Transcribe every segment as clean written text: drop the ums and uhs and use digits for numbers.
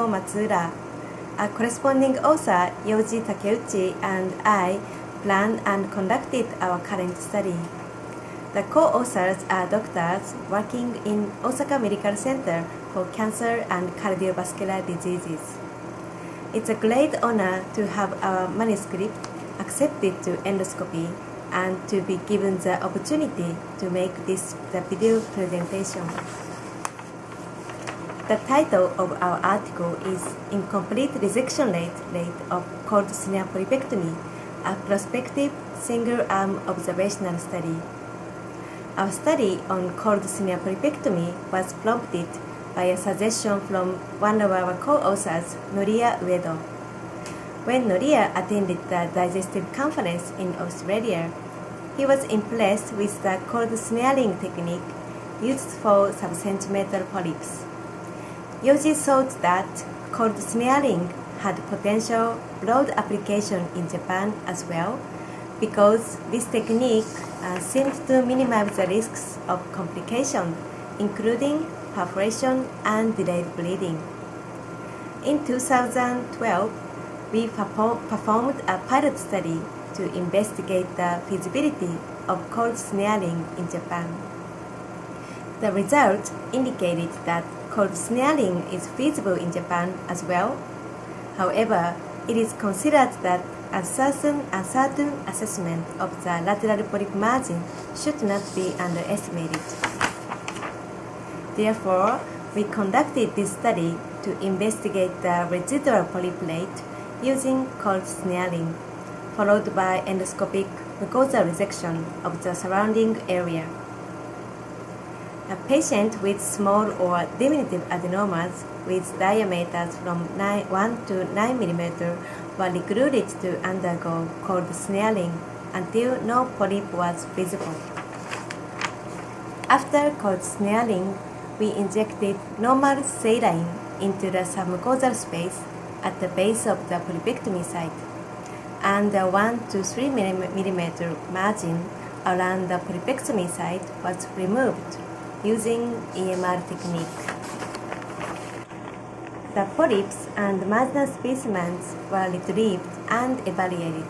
Noriko Matsuura. A corresponding author, Yoji, Takeuchi, and I planned and conducted our current study. The co-authors are doctors working in Osaka Medical Center for cancer and cardiovascular diseases. It's a great honor to have our manuscript accepted to Endoscopy and to be given the opportunity to make this the video presentation. The title of our article is Incomplete Resection Rate of Cold Snare Polypectomy, a prospective single-arm observational study. Our study on cold snare polypectomy was prompted by a suggestion from one of our co-authors, Noria Uedo. When Noria attended the digestive conference in Australia, he was impressed with the cold snaring technique used for sub-centimeter polyps. Yoji thought that cold snaring had potential broad application in Japan as well, because this technique seemed to minimize the risks of complications, including perforation and delayed bleeding. In 2012, we performed a pilot study to investigate the feasibility of cold snaring in Japan. The results indicated that cold snaring is feasible in Japan as well. However, it is considered that a certain assessment of the lateral polyp margin should not be underestimated. Therefore, we conducted this study to investigate the residual polyp rate using cold snaring, followed by endoscopic mucosal resection of the surrounding area. A patient with small or diminutive adenomas with diameters from 1 to 9 mm were recruited to undergo cold snaring until no polyp was visible. After cold snaring, we injected normal saline into the submucosal space at the base of the polypectomy site, and the 1 to 3 mm margin around the polypectomy site was removed using EMR technique. The polyps and marginal specimens were retrieved and evaluated.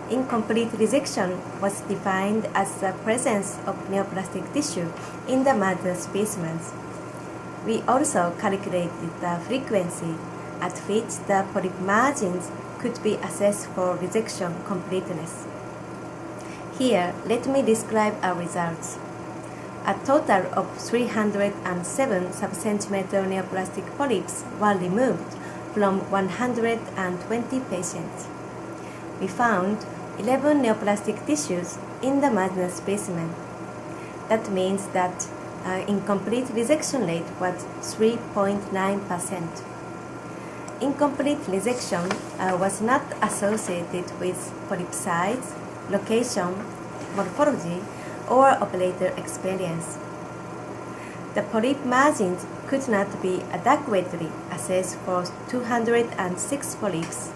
Incomplete resection was defined as the presence of neoplastic tissue in the marginal specimens. We also calculated the frequency at which the polyp margins could be assessed for resection completeness. Here, let me describe our results. A total of 307 sub-centimeter neoplastic polyps were removed from 120 patients. We found 11 neoplastic tissues in the marginal specimen. That means that incomplete resection rate was 3.9%. Incomplete resection was not associated with polyp size, location, morphology, or operator experience. The polyp margins could not be adequately assessed for 206 polyps.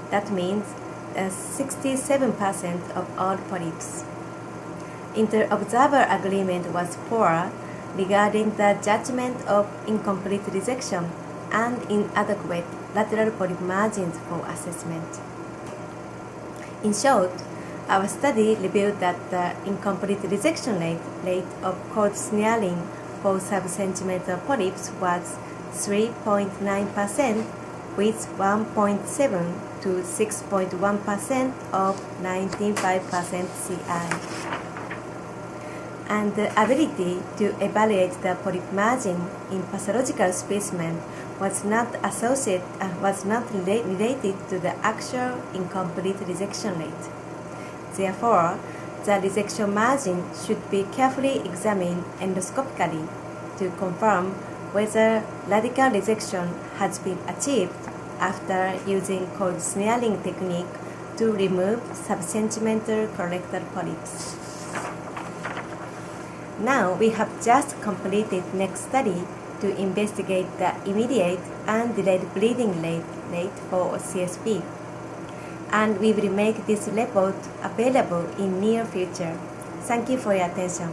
That means 67% of all polyps. Inter-observer agreement was poor regarding the judgment of incomplete resection and inadequate lateral polyp margins for assessment. In short, our study revealed that the incomplete resection rate of cold snaring for sub-centimeter polyps was 3.9%, with 1.7 to 6.1% of 95% CI. And the ability to evaluate the polyp margin in pathological specimen was not related to the actual incomplete resection rate. Therefore, the resection margin should be carefully examined endoscopically to confirm whether radical resection has been achieved after using cold snaring technique to remove sub-centimeter colorectal polyps. Now we have just completed next study to investigate the immediate and delayed bleeding rate for CSP. And we will make this report available in near future. Thank you for your attention.